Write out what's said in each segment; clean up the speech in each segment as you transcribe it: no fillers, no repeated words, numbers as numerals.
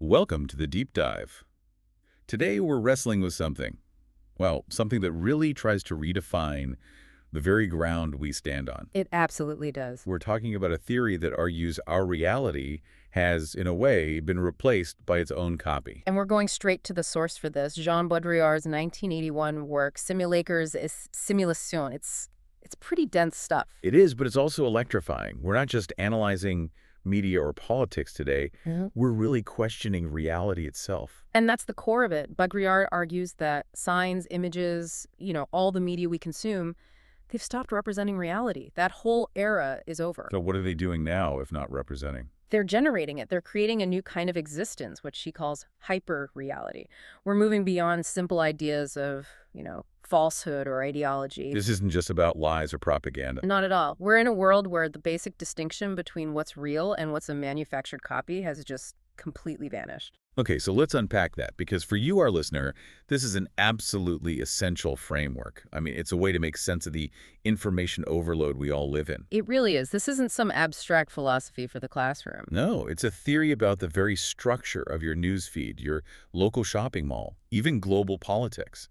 Welcome to the Deep Dive. Today we're wrestling with something, well, something that really tries to redefine the very ground we stand on. It absolutely does. We're talking about a theory that argues our reality has, in a way, been replaced by its own copy. And we're going straight to the source for this. Jean Baudrillard's 1981 work, Simulacra and Simulation. It's pretty dense stuff. It is, but it's also electrifying. We're not just analyzing media or politics today. We're really questioning reality itself. And that's the core of it. Baudrillard argues that signs, images, all the media we consume, they've stopped representing reality. That whole era is over. So what are they doing now, if not representing? They're generating it. They're creating a new kind of existence, which she calls hyperreality. We're moving beyond simple ideas of, falsehood or ideology. This isn't just about lies or propaganda. Not at all. We're in a world where the basic distinction between what's real and what's a manufactured copy has just completely vanished. Okay, so let's unpack that, because for you, our listener, this is an absolutely essential framework. I mean, it's a way to make sense of the information overload we all live in. It really is. This isn't some abstract philosophy for the classroom. No, it's a theory about the very structure of your news feed, your local shopping mall, even global politics.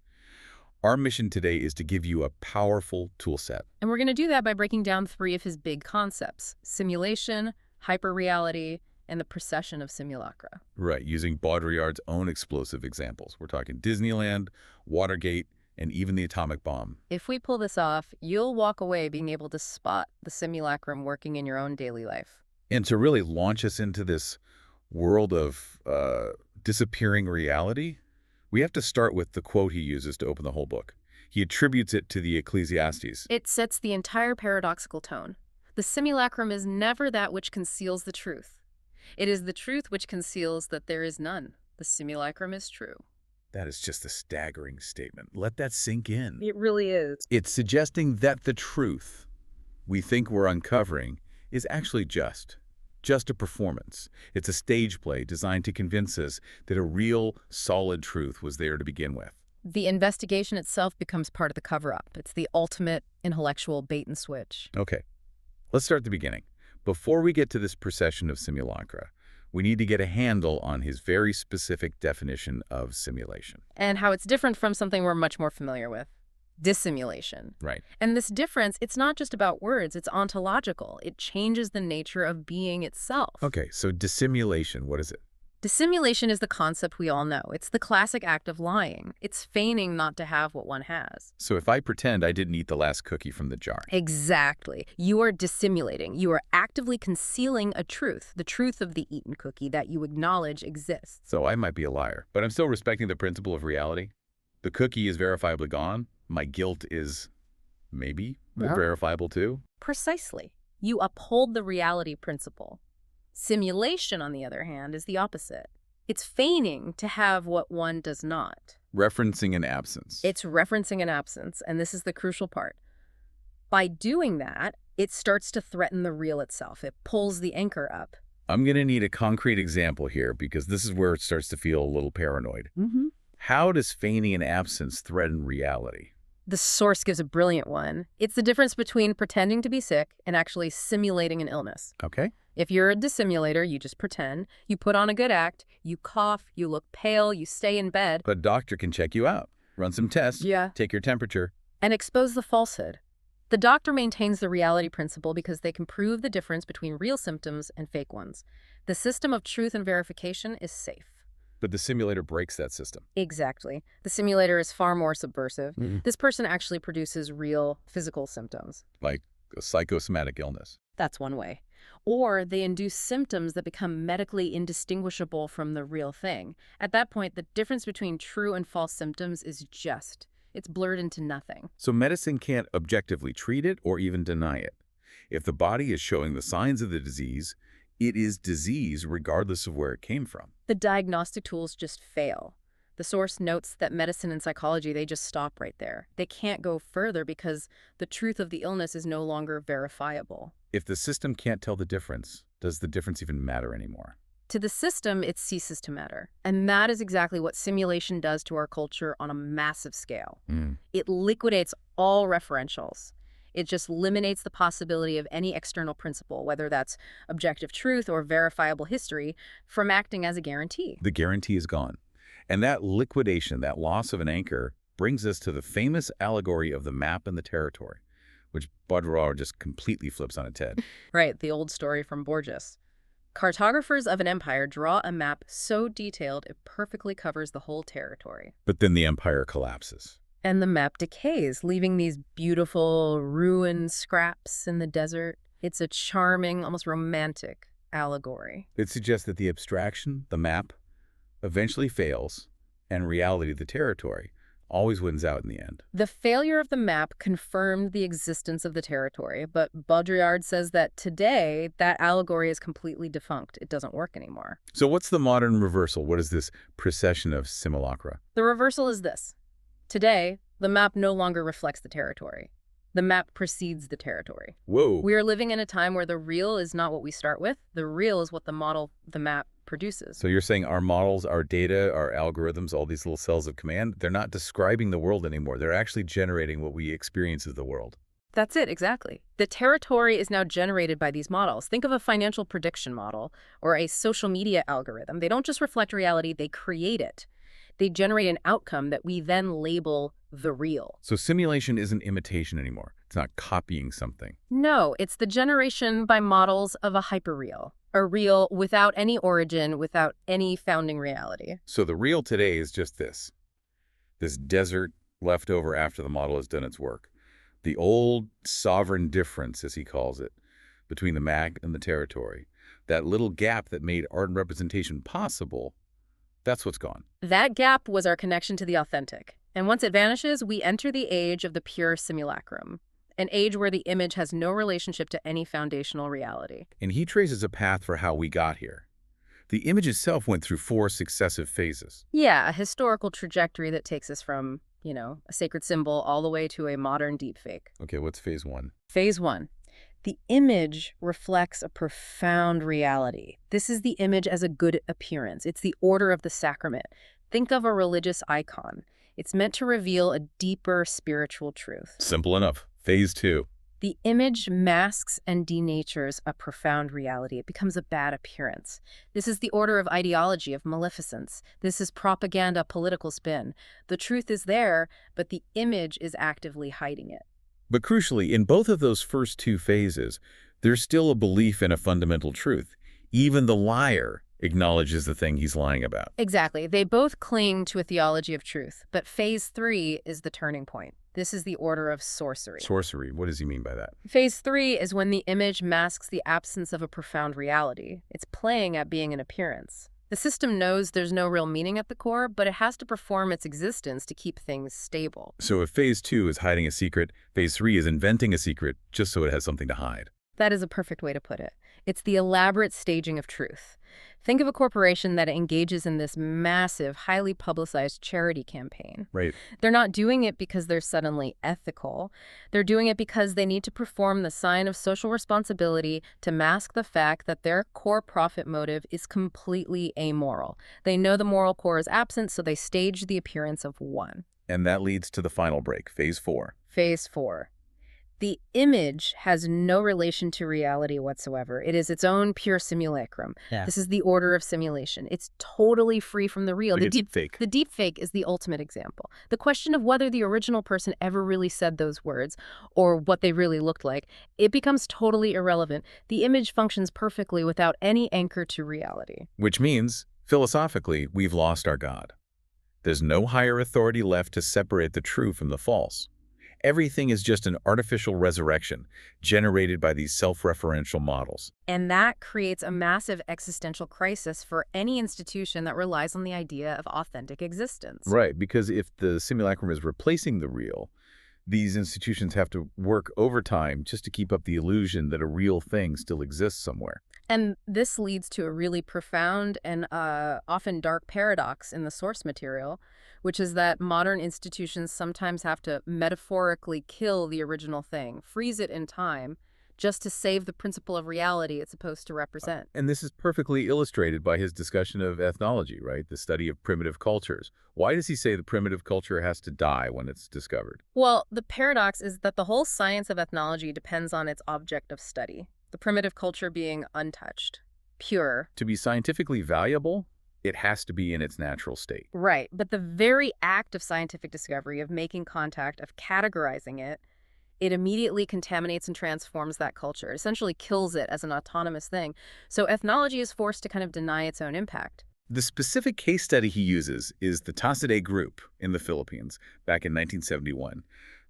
Our mission today is to give you a powerful tool set. And we're going to do that by breaking down three of his big concepts: simulation, hyperreality, and the precession of simulacra. Right, using Baudrillard's own explosive examples. We're talking Disneyland, Watergate, and even the atomic bomb. If we pull this off, you'll walk away being able to spot the simulacrum working in your own daily life. And to really launch us into this world of disappearing reality, we have to start with the quote he uses to open the whole book. He attributes it to the Ecclesiastes. It sets the entire paradoxical tone. The simulacrum is never that which conceals the truth. It is the truth which conceals that there is none. The simulacrum is true. That is just a staggering statement. Let that sink in. It really is. It's suggesting that the truth we think we're uncovering is actually just a performance. It's a stage play designed to convince us that a real, solid truth was there to begin with. The investigation itself becomes part of the cover-up. It's the ultimate intellectual bait and switch. Okay, let's start at the beginning. Before we get to this procession of simulacra, we need to get a handle on his very specific definition of simulation. And how it's different from something we're much more familiar with: dissimulation. Right. And this difference, it's not just about words, it's ontological. It changes the nature of being itself. Okay, so dissimulation, what is it? Dissimulation is the concept we all know. It's the classic act of lying. It's feigning not to have what one has. So if I pretend I didn't eat the last cookie from the jar. Exactly. You are dissimulating. You are actively concealing a truth, the truth of the eaten cookie that you acknowledge exists. So I might be a liar, but I'm still respecting the principle of reality. The cookie is verifiably gone. My guilt is maybe verifiable too. Precisely. You uphold the reality principle. Simulation, on the other hand, is the opposite. It's feigning to have what one does not. Referencing an absence. It's referencing an absence, and this is the crucial part. By doing that, it starts to threaten the real itself. It pulls the anchor up. I'm going to need a concrete example here, because this is where it starts to feel a little paranoid. How does feigning an absence threaten reality? The source gives a brilliant one. It's the difference between pretending to be sick and actually simulating an illness. Okay. If you're a dissimulator, you just pretend. You put on a good act. You cough. You look pale. You stay in bed. But a doctor can check you out, run some tests, take your temperature, and expose the falsehood. The doctor maintains the reality principle because they can prove the difference between real symptoms and fake ones. The system of truth and verification is safe. But the simulator breaks that system. Exactly. The simulator is far more subversive. This person actually produces real physical symptoms. Like a psychosomatic illness. That's one way. Or they induce symptoms that become medically indistinguishable from the real thing. At that point, the difference between true and false symptoms is it's blurred into nothing. So medicine can't objectively treat it or even deny it. If the body is showing the signs of the disease, it is disease regardless of where it came from. The diagnostic tools just fail. The source notes that medicine and psychology, they just stop right there. They can't go further because the truth of the illness is no longer verifiable. If the system can't tell the difference, does the difference even matter anymore? To the system, it ceases to matter. And that is exactly what simulation does to our culture on a massive scale. It liquidates all referentials. It just eliminates the possibility of any external principle, whether that's objective truth or verifiable history, from acting as a guarantee. The guarantee is gone. And that liquidation, that loss of an anchor, brings us to the famous allegory of the map and the territory, which Baudrillard just completely flips on its head. Right, the old story from Borges. Cartographers of an empire draw a map so detailed it perfectly covers the whole territory. But then the empire collapses. And the map decays, leaving these beautiful ruined scraps in the desert. It's a charming, almost romantic allegory. It suggests that the abstraction, the map, eventually fails, and reality, the territory, always wins out in the end. The failure of the map confirmed the existence of the territory, but Baudrillard says that today, that allegory is completely defunct. It doesn't work anymore. So what's the modern reversal? What is this precession of simulacra? The reversal is this. Today, the map no longer reflects the territory. The map precedes the territory. Whoa. We are living in a time where the real is not what we start with. The real is what the map produces. So you're saying our models, our data, our algorithms, all these little cells of command, they're not describing the world anymore. They're actually generating what we experience as the world. That's it, exactly. The territory is now generated by these models. Think of a financial prediction model or a social media algorithm. They don't just reflect reality, they create it. They generate an outcome that we then label the real. So simulation isn't imitation anymore. It's not copying something. No, it's the generation by models of a hyperreal, a real without any origin, without any founding reality. So the real today is just this desert left over after the model has done its work. The old sovereign difference, as he calls it, between the map and the territory. That little gap that made art and representation possible, that's what's gone. That gap was our connection to the authentic. And once it vanishes, we enter the age of the pure simulacrum, an age where the image has no relationship to any foundational reality. And he traces a path for how we got here. The image itself went through 4 successive phases. Yeah, a historical trajectory that takes us from, a sacred symbol all the way to a modern deepfake. Okay, what's phase 1? Phase 1. The image reflects a profound reality. This is the image as a good appearance. It's the order of the sacrament. Think of a religious icon. It's meant to reveal a deeper spiritual truth. Simple enough. Phase 2. The image masks and denatures a profound reality. It becomes a bad appearance. This is the order of ideology, of maleficence. This is propaganda, political spin. The truth is there, but the image is actively hiding it. But crucially, in both of those first 2 phases, there's still a belief in a fundamental truth. Even the liar acknowledges the thing he's lying about. Exactly. They both cling to a theology of truth, but phase 3 is the turning point. This is the order of sorcery. Sorcery, what does he mean by that? Phase 3 is when the image masks the absence of a profound reality. It's playing at being an appearance. The system knows there's no real meaning at the core, but it has to perform its existence to keep things stable. So if phase 2 is hiding a secret, phase 3 is inventing a secret just so it has something to hide. That is a perfect way to put it. It's the elaborate staging of truth. Think of a corporation that engages in this massive, highly publicized charity campaign. Right. They're not doing it because they're suddenly ethical. They're doing it because they need to perform the sign of social responsibility to mask the fact that their core profit motive is completely amoral. They know the moral core is absent, so they stage the appearance of one. And that leads to the final break, phase 4. Phase 4. The image has no relation to reality whatsoever. It is its own pure simulacrum. Yeah. This is the order of simulation. It's totally free from the real. Like a deepfake. The deepfake is the ultimate example. The question of whether the original person ever really said those words or what they really looked like, it becomes totally irrelevant. The image functions perfectly without any anchor to reality. Which means, philosophically, we've lost our God. There's no higher authority left to separate the true from the false. Everything is just an artificial resurrection generated by these self-referential models. And that creates a massive existential crisis for any institution that relies on the idea of authentic existence. Right, because if the simulacrum is replacing the real, these institutions have to work overtime just to keep up the illusion that a real thing still exists somewhere. And this leads to a really profound and often dark paradox in the source material, which is that modern institutions sometimes have to metaphorically kill the original thing, freeze it in time, just to save the principle of reality it's supposed to represent. And this is perfectly illustrated by his discussion of ethnology, right? The study of primitive cultures. Why does he say the primitive culture has to die when it's discovered? Well, the paradox is that the whole science of ethnology depends on its object of study, the primitive culture being untouched, pure. To be scientifically valuable, it has to be in its natural state. Right, but the very act of scientific discovery, of making contact, of categorizing it, it immediately contaminates and transforms that culture. It essentially kills it as an autonomous thing. So ethnology is forced to kind of deny its own impact. The specific case study he uses is the Precede group in the Philippines back in 1971.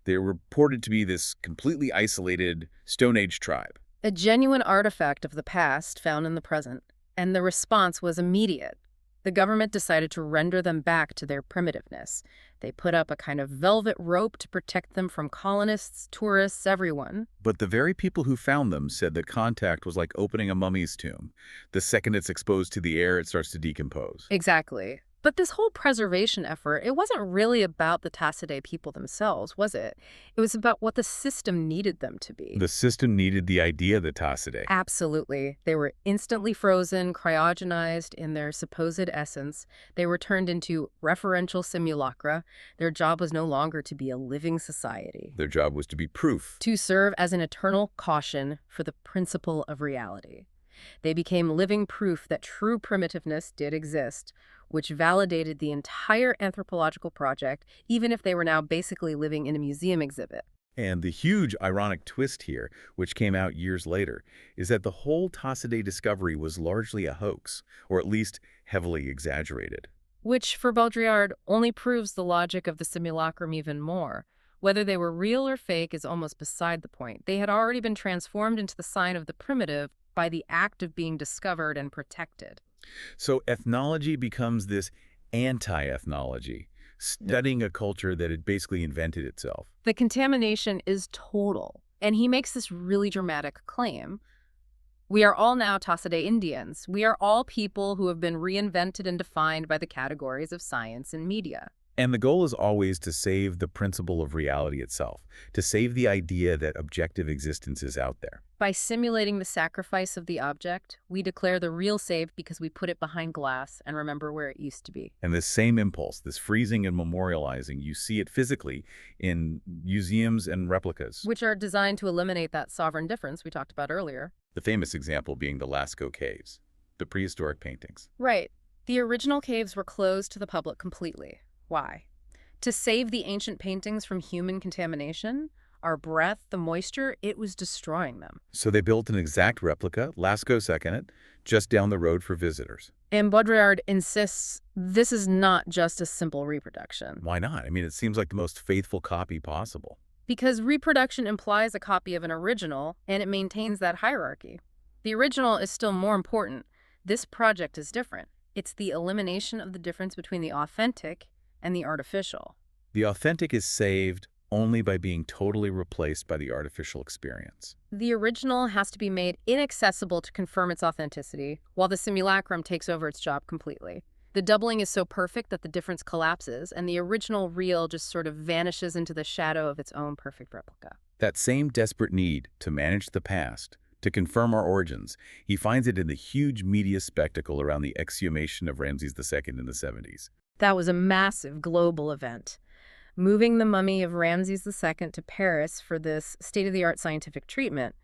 They were reported to be this completely isolated Stone Age tribe. A genuine artifact of the past found in the present. And the response was immediate. The government decided to render them back to their primitiveness. They put up a kind of velvet rope to protect them from colonists, tourists, everyone. But the very people who found them said that contact was like opening a mummy's tomb. The second it's exposed to the air, it starts to decompose. Exactly. But this whole preservation effort, it wasn't really about the Tacide people themselves, was it? It was about what the system needed them to be. The system needed the idea of the Tacide. Absolutely. They were instantly frozen, cryogenized in their supposed essence. They were turned into referential simulacra. Their job was no longer to be a living society. Their job was to be proof. To serve as an eternal caution for the principle of reality. They became living proof that true primitiveness did exist, which validated the entire anthropological project, even if they were now basically living in a museum exhibit. And the huge ironic twist here, which came out years later, is that the whole Tacide discovery was largely a hoax, or at least heavily exaggerated. Which, for Baudrillard, only proves the logic of the simulacrum even more. Whether they were real or fake is almost beside the point. They had already been transformed into the sign of the primitive by the act of being discovered and protected. So ethnology becomes this anti-ethnology, studying a culture that had basically invented itself. The contamination is total, and he makes this really dramatic claim. We are all now Tacide Indians. We are all people who have been reinvented and defined by the categories of science and media. And the goal is always to save the principle of reality itself, to save the idea that objective existence is out there. By simulating the sacrifice of the object, we declare the real safe because we put it behind glass and remember where it used to be. And this same impulse, this freezing and memorializing, you see it physically in museums and replicas. Which are designed to eliminate that sovereign difference we talked about earlier. The famous example being the Lascaux caves, the prehistoric paintings. Right. The original caves were closed to the public completely. Why? To save the ancient paintings from human contamination? Our breath, the moisture, it was destroying them. So they built an exact replica, Lascaux seconded, just down the road for visitors. And Baudrillard insists this is not just a simple reproduction. Why not? I mean, it seems like the most faithful copy possible. Because reproduction implies a copy of an original, and it maintains that hierarchy. The original is still more important. This project is different. It's the elimination of the difference between the authentic and the artificial. The authentic is saved only by being totally replaced by the artificial experience. The original has to be made inaccessible to confirm its authenticity, while the simulacrum takes over its job completely. The doubling is so perfect that the difference collapses, and the original real just sort of vanishes into the shadow of its own perfect replica. That same desperate need to manage the past, to confirm our origins, he finds it in the huge media spectacle around the exhumation of Ramses II in the 70s. That was a massive global event. Moving the mummy of Ramses II to Paris for this state-of-the-art scientific treatment.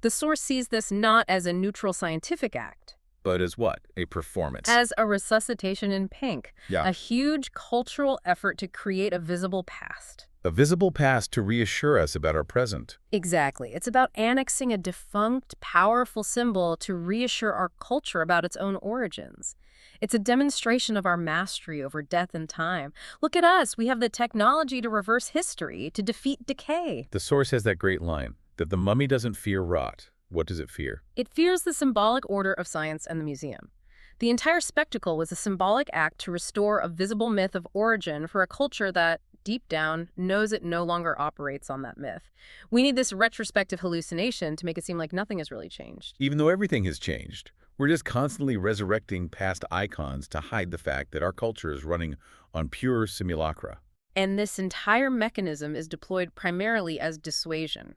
The source sees this not as a neutral scientific act. But as what? A performance. As a resuscitation in pink. Yeah. A huge cultural effort to create a visible past. A visible past to reassure us about our present. Exactly. It's about annexing a defunct, powerful symbol to reassure our culture about its own origins. It's a demonstration of our mastery over death and time. Look at us. We have the technology to reverse history, to defeat decay. The source has that great line, that the mummy doesn't fear rot. What does it fear? It fears the symbolic order of science and the museum. The entire spectacle was a symbolic act to restore a visible myth of origin for a culture that, deep down, knows it no longer operates on that myth. We need this retrospective hallucination to make it seem like nothing has really changed. Even though everything has changed, we're just constantly resurrecting past icons to hide the fact that our culture is running on pure simulacra. And this entire mechanism is deployed primarily as dissuasion.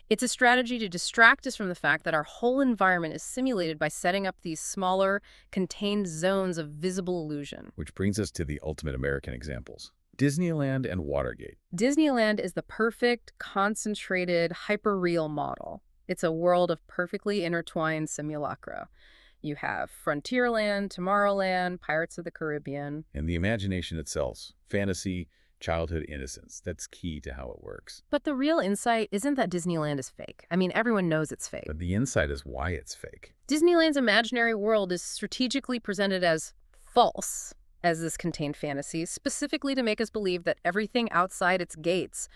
It's a strategy to distract us from the fact that our whole environment is simulated by setting up these smaller, contained zones of visible illusion. Which brings us to the ultimate American examples. Disneyland and Watergate. Disneyland is the perfect, concentrated, hyperreal model. It's a world of perfectly intertwined simulacra. You have Frontierland, Tomorrowland, Pirates of the Caribbean. And the imagination itself, fantasy, childhood innocence. That's key to how it works. But the real insight isn't that Disneyland is fake. I mean, everyone knows it's fake. But the insight is why it's fake. Disneyland's imaginary world is strategically presented as false, as this contained fantasy, specifically to make us believe that everything outside its gates,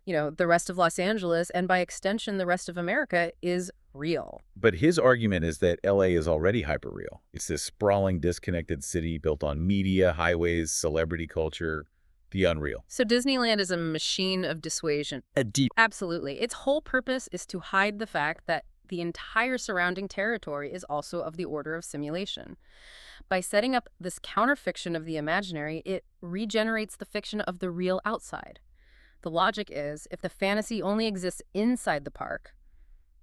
the rest of Los Angeles, and by extension, the rest of America, is real. But his argument is that LA is already hyperreal. It's this sprawling, disconnected city built on media, highways, celebrity culture, the unreal. So Disneyland is a machine of dissuasion. Absolutely. Its whole purpose is to hide the fact that the entire surrounding territory is also of the order of simulation. By setting up this counterfiction of the imaginary, it regenerates the fiction of the real outside. The logic is, if the fantasy only exists inside the park,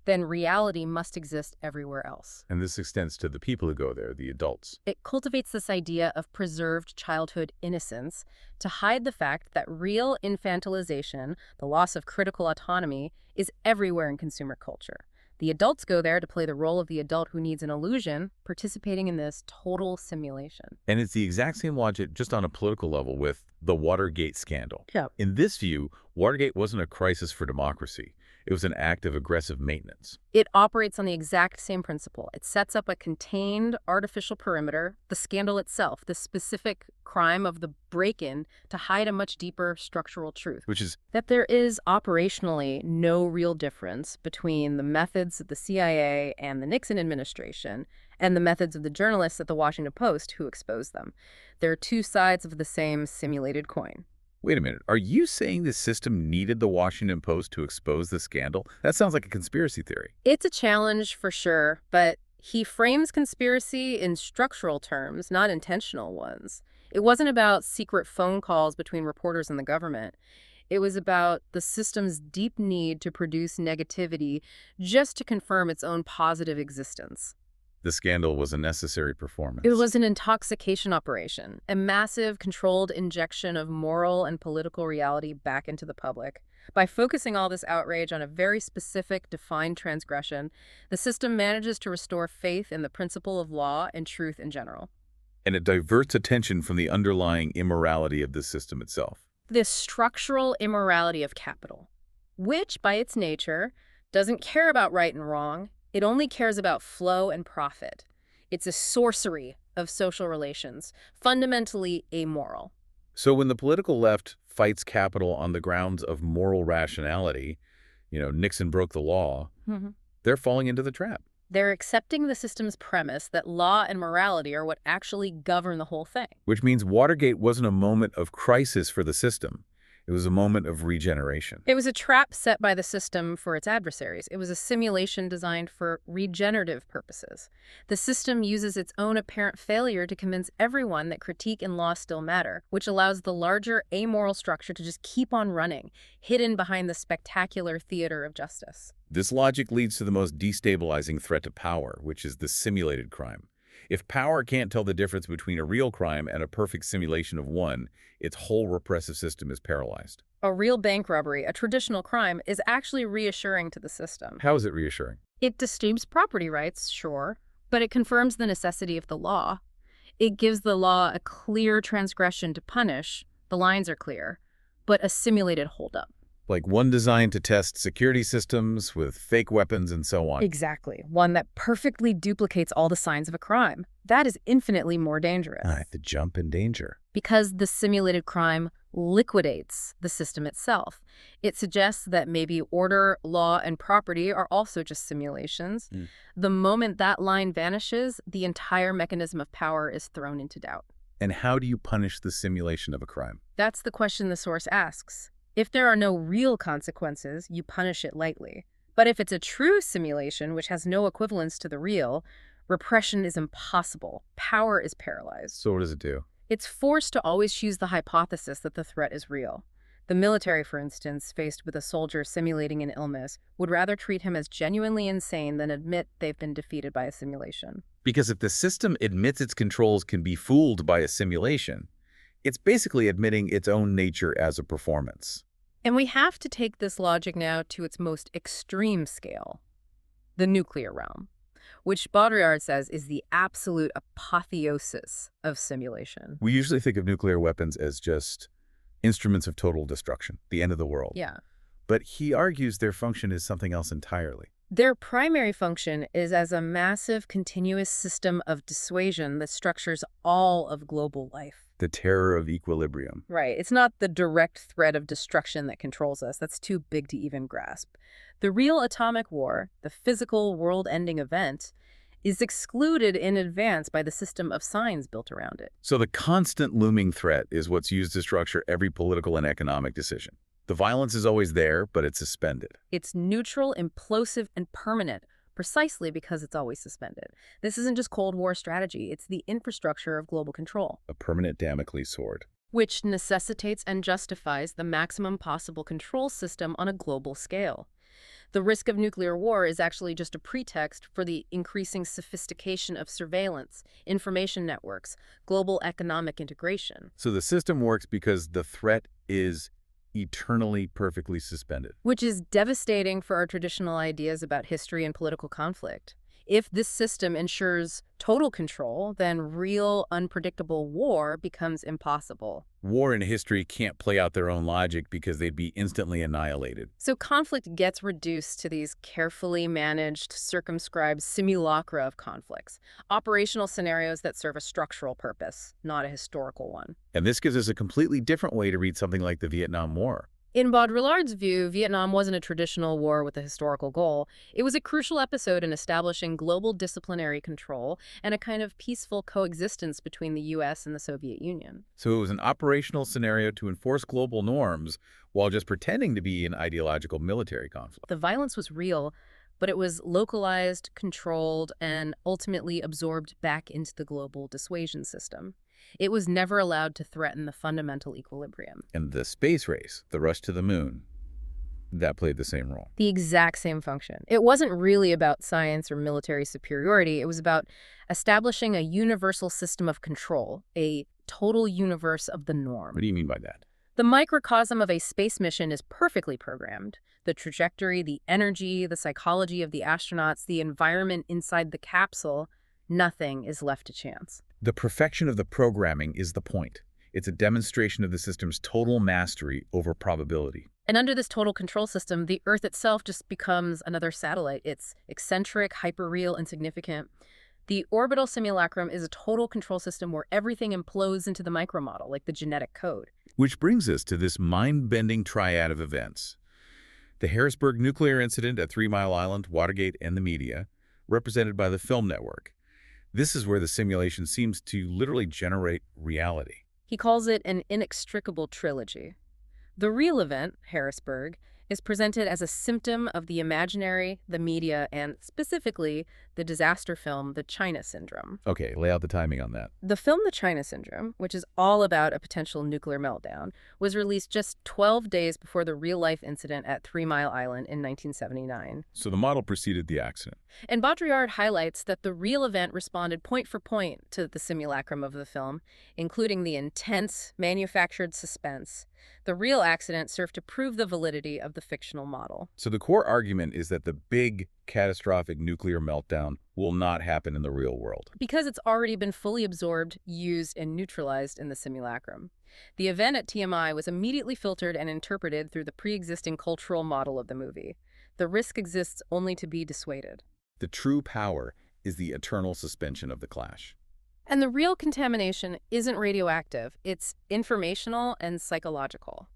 then reality must exist everywhere else. And this extends to the people who go there, the adults. It cultivates this idea of preserved childhood innocence to hide the fact that real infantilization, the loss of critical autonomy, is everywhere in consumer culture. The adults go there to play the role of the adult who needs an illusion, participating in this total simulation. And it's the exact same logic just on a political level with the Watergate scandal. Yeah. In this view, Watergate wasn't a crisis for democracy. It was an act of aggressive maintenance. It operates on the exact same principle. It sets up a contained artificial perimeter, the scandal itself, the specific crime of the break-in, to hide a much deeper structural truth. Which is that there is operationally no real difference between the methods of the CIA and the Nixon administration and the methods of the journalists at the Washington Post who exposed them. They're two sides of the same simulated coin. Wait a minute. Are you saying this system needed the Washington Post to expose the scandal? That sounds like a conspiracy theory. It's a challenge for sure, but he frames conspiracy in structural terms, not intentional ones. It wasn't about secret phone calls between reporters and the government. It was about the system's deep need to produce negativity just to confirm its own positive existence. The scandal was a necessary performance. It was an intoxication operation, a massive, controlled injection of moral and political reality back into the public. By focusing all this outrage on a very specific, defined transgression, the system manages to restore faith in the principle of law and truth in general. And it diverts attention from the underlying immorality of the system itself. This structural immorality of capital, which, by its nature, doesn't care about right and wrong. It only cares about flow and profit. It's a sorcery of social relations, fundamentally amoral. So when the political left fights capital on the grounds of moral rationality, Nixon broke the law, they're falling into the trap. They're accepting the system's premise that law and morality are what actually govern the whole thing. Which means Watergate wasn't a moment of crisis for the system. It was a moment of regeneration. It was a trap set by the system for its adversaries. It was a simulation designed for regenerative purposes. The system uses its own apparent failure to convince everyone that critique and law still matter, which allows the larger amoral structure to just keep on running, hidden behind the spectacular theater of justice. This logic leads to the most destabilizing threat to power, which is the simulated crime. If power can't tell the difference between a real crime and a perfect simulation of one, its whole repressive system is paralyzed. A real bank robbery, a traditional crime, is actually reassuring to the system. How is it reassuring? It disturbs property rights, sure, but it confirms the necessity of the law. It gives the law a clear transgression to punish, the lines are clear, but a simulated holdup. Like one designed to test security systems with fake weapons and so on. Exactly. One that perfectly duplicates all the signs of a crime. That is infinitely more dangerous. The jump in danger. Because the simulated crime liquidates the system itself. It suggests that maybe order, law, and property are also just simulations. The moment that line vanishes, the entire mechanism of power is thrown into doubt. And how do you punish the simulation of a crime? That's the question the source asks. If there are no real consequences, you punish it lightly. But if it's a true simulation, which has no equivalence to the real, repression is impossible. Power is paralyzed. So what does it do? It's forced to always choose the hypothesis that the threat is real. The military, for instance, faced with a soldier simulating an illness, would rather treat him as genuinely insane than admit they've been defeated by a simulation. Because if the system admits its controls can be fooled by a simulation, it's basically admitting its own nature as a performance. And we have to take this logic now to its most extreme scale, the nuclear realm, which Baudrillard says is the absolute apotheosis of simulation. We usually think of nuclear weapons as just instruments of total destruction, the end of the world. Yeah. But he argues their function is something else entirely. Their primary function is as a massive, continuous system of dissuasion that structures all of global life. The terror of equilibrium. Right. It's not the direct threat of destruction that controls us. That's too big to even grasp. The real atomic war, the physical world-ending event, is excluded in advance by the system of signs built around it. So the constant looming threat is what's used to structure every political and economic decision. The violence is always there, but it's suspended. It's neutral, implosive, and permanent, precisely because it's always suspended. This isn't just Cold War strategy. It's the infrastructure of global control, A permanent Damocles sword. which necessitates and justifies the maximum possible control system on a global scale. The risk of nuclear war is actually just a pretext for the increasing sophistication of surveillance, information networks, global economic integration. So the system works because the threat is eternally perfectly suspended. Which is devastating for our traditional ideas about history and political conflict. If this system ensures total control, then real, unpredictable war becomes impossible. War and history can't play out their own logic because they'd be instantly annihilated. So conflict gets reduced to these carefully managed, circumscribed simulacra of conflicts, operational scenarios that serve a structural purpose, not a historical one. And this gives us a completely different way to read something like the Vietnam War. In Baudrillard's view, Vietnam wasn't a traditional war with a historical goal. It was a crucial episode in establishing global disciplinary control and a kind of peaceful coexistence between the U.S. and the Soviet Union. So it was an operational scenario to enforce global norms while just pretending to be an ideological military conflict. The violence was real, but it was localized, controlled, and ultimately absorbed back into the global dissuasion system. It was never allowed to threaten the fundamental equilibrium. And the space race, the rush to the moon, that played the same role. The exact same function. It wasn't really about science or military superiority. It was about establishing a universal system of control, a total universe of the norm. What do you mean by that? The microcosm of a space mission is perfectly programmed. The trajectory, the energy, the psychology of the astronauts, the environment inside the capsule, nothing is left to chance. The perfection of the programming is the point. It's a demonstration of the system's total mastery over probability. And under this total control system, the Earth itself just becomes another satellite. It's eccentric, hyperreal, insignificant. The orbital simulacrum is a total control system where everything implodes into the micromodel, like the genetic code. Which brings us to this mind-bending triad of events. The Harrisburg nuclear incident at 3 Mile Island, Watergate, and the media, represented by the film network. This is where the simulation seems to literally generate reality. He calls it an inextricable trilogy. The real event, Harrisburg, is presented as a symptom of the imaginary, the media, and specifically the disaster film, The China Syndrome. Okay, lay out the timing on that. The film The China Syndrome, which is all about a potential nuclear meltdown, was released just 12 days before the real-life incident at 3 Mile Island in 1979. So the model preceded the accident. And Baudrillard highlights that the real event responded point for point to the simulacrum of the film, including the intense, manufactured suspense. The real accident served to prove the validity of the fictional model. So the core argument is that the big, catastrophic nuclear meltdown will not happen in the real world. Because it's already been fully absorbed, used, and neutralized in the simulacrum. The event at TMI was immediately filtered and interpreted through the pre-existing cultural model of the movie. The risk exists only to be dissuaded. The true power is the eternal suspension of the clash. And the real contamination isn't radioactive, it's informational and psychological.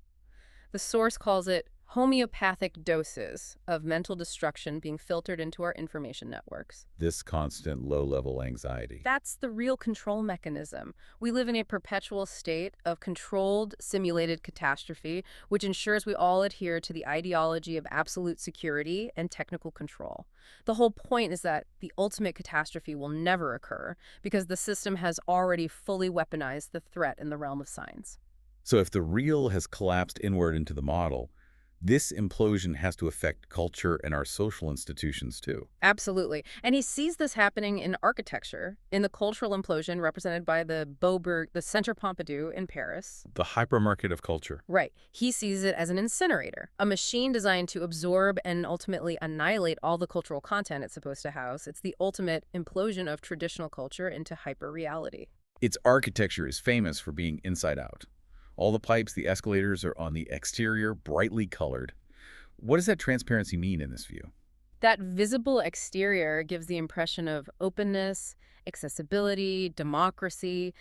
The source calls it homeopathic doses of mental destruction being filtered into our information networks. This constant low-level anxiety. That's the real control mechanism. We live in a perpetual state of controlled, simulated catastrophe, which ensures we all adhere to the ideology of absolute security and technical control. The whole point is that the ultimate catastrophe will never occur because the system has already fully weaponized the threat in the realm of science. So if the real has collapsed inward into the model, this implosion has to affect culture and our social institutions too. Absolutely. And he sees this happening in architecture, in the cultural implosion represented by the Beaubourg, the Centre Pompidou in Paris. The hypermarket of culture. Right. He sees it as an incinerator, a machine designed to absorb and ultimately annihilate all the cultural content it's supposed to house. It's the ultimate implosion of traditional culture into hyperreality. Its architecture is famous for being inside out. All the pipes, the escalators are on the exterior, brightly colored. What does that transparency mean in this view? That visible exterior gives the impression of openness, accessibility, democracy,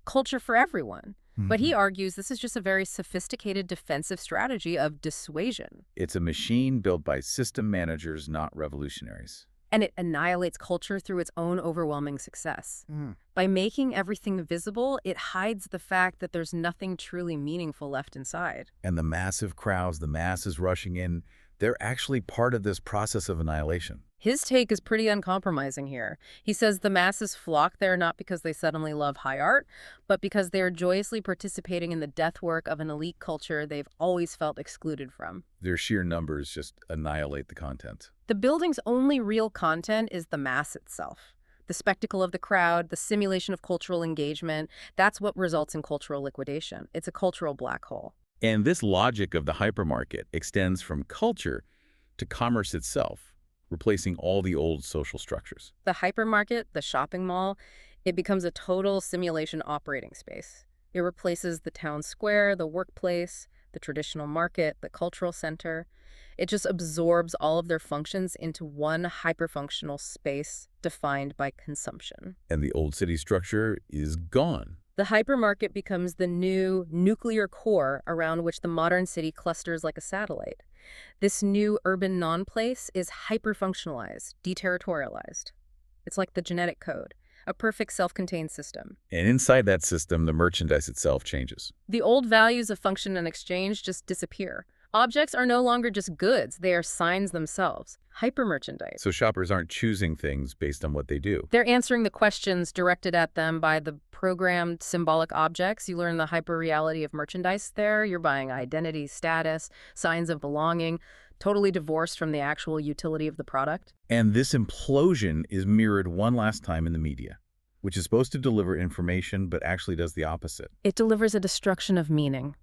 culture for everyone. But he argues this is just a very sophisticated defensive strategy of dissuasion. It's a machine built by system managers, not revolutionaries. And it annihilates culture through its own overwhelming success. By making everything visible, it hides the fact that there's nothing truly meaningful left inside. And the massive crowds, the masses rushing in, they're actually part of this process of annihilation. His take is pretty uncompromising here. He says the masses flock there not because they suddenly love high art, but because they are joyously participating in the death work of an elite culture they've always felt excluded from. Their sheer numbers just annihilate the content. The building's only real content is the mass itself. The spectacle of the crowd, the simulation of cultural engagement, that's what results in cultural liquidation. It's a cultural black hole. And this logic of the hypermarket extends from culture to commerce itself, replacing all the old social structures. The hypermarket, the shopping mall, it becomes a total simulation operating space. It replaces the town square, the workplace, the traditional market, the cultural center. It just absorbs all of their functions into one hyperfunctional space defined by consumption. And the old city structure is gone. The hypermarket becomes the new nuclear core around which the modern city clusters like a satellite. This new urban non-place is hyperfunctionalized, deterritorialized. It's like the genetic code, a perfect self-contained system. And inside that system, the merchandise itself changes. The old values of function and exchange just disappear. Objects are no longer just goods, they are signs themselves. Hypermerchandise. So shoppers aren't choosing things based on what they do. They're answering the questions directed at them by the programmed symbolic objects. You learn the hyperreality of merchandise there. You're buying identity, status, signs of belonging, totally divorced from the actual utility of the product. And this implosion is mirrored one last time in the media, which is supposed to deliver information but actually does the opposite. It delivers a destruction of meaning.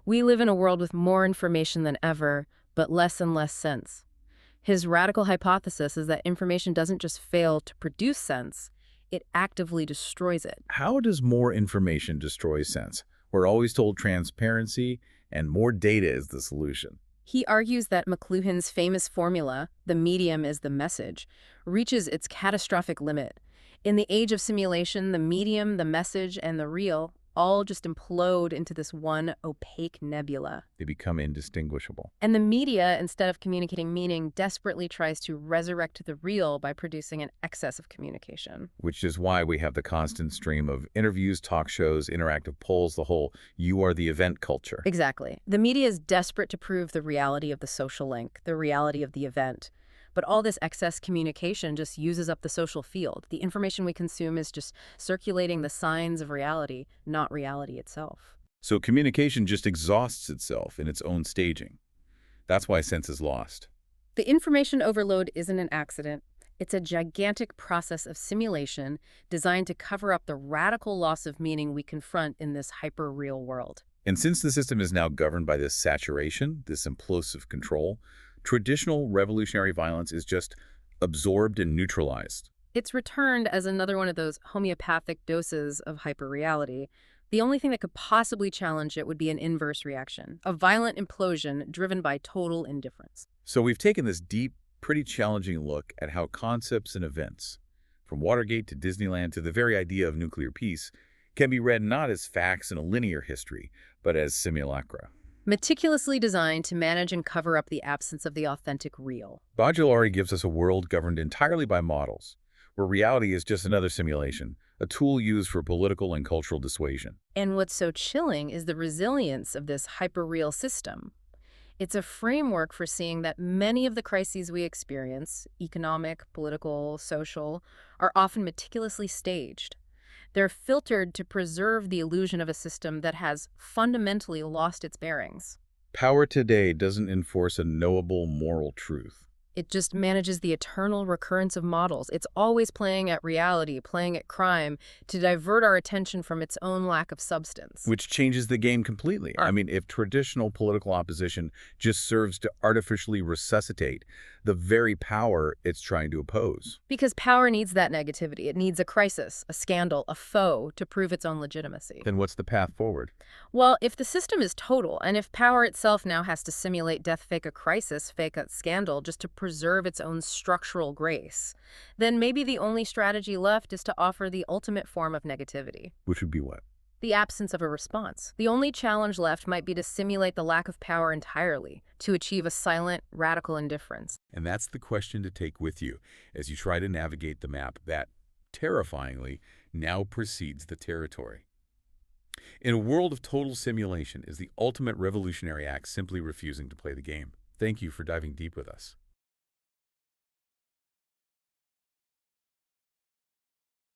We live in a world with more information than ever, but less and less sense. His radical hypothesis is that information doesn't just fail to produce sense, it actively destroys it. How does more information destroy sense? We're always told transparency and more data is the solution. He argues that McLuhan's famous formula, the medium is the message, reaches its catastrophic limit. In the age of simulation, the medium, the message, and the real all just implode into this one opaque nebula. They become indistinguishable. And the media, instead of communicating meaning, desperately tries to resurrect the real by producing an excess of communication. Which is why we have the constant stream of interviews, talk shows, interactive polls, the whole "you are the event" culture. Exactly. The media is desperate to prove the reality of the social link, the reality of the event. But all this excess communication just uses up the social field. The information we consume is just circulating the signs of reality, not reality itself. So communication just exhausts itself in its own staging. That's why sense is lost. The information overload isn't an accident. It's a gigantic process of simulation designed to cover up the radical loss of meaning we confront in this hyper-real world. And since the system is now governed by this saturation, this implosive control, traditional revolutionary violence is just absorbed and neutralized. It's returned as another one of those homeopathic doses of hyperreality. The only thing that could possibly challenge it would be an inverse reaction, a violent implosion driven by total indifference. So we've taken this deep, pretty challenging look at how concepts and events, from Watergate to Disneyland to the very idea of nuclear peace, can be read not as facts in a linear history, but as simulacra. Meticulously designed to manage and cover up the absence of the authentic real. Baudrillard gives us a world governed entirely by models, where reality is just another simulation, a tool used for political and cultural dissuasion. And what's so chilling is the resilience of this hyperreal system. It's a framework for seeing that many of the crises we experience, economic, political, social, are often meticulously staged. They're filtered to preserve the illusion of a system that has fundamentally lost its bearings. Power today doesn't enforce a knowable moral truth, It just manages the eternal recurrence of models. It's always playing at reality, playing at crime, to divert our attention from its own lack of substance. which changes the game completely. I mean, if traditional political opposition just serves to artificially resuscitate the very power it's trying to oppose. Because power needs that negativity. It needs a crisis, a scandal, a foe to prove its own legitimacy. Then what's the path forward? Well, if the system is total, and if power itself now has to simulate death, fake a crisis, fake a scandal, just to preserve its own structural grace, then maybe the only strategy left is to offer the ultimate form of negativity. Which would be what? The absence of a response. The only challenge left might be to simulate the lack of power entirely, to achieve a silent, radical indifference. And that's the question to take with you as you try to navigate the map that, terrifyingly, now precedes the territory. In a world of total simulation, is the ultimate revolutionary act simply refusing to play the game? Thank you for diving deep with us.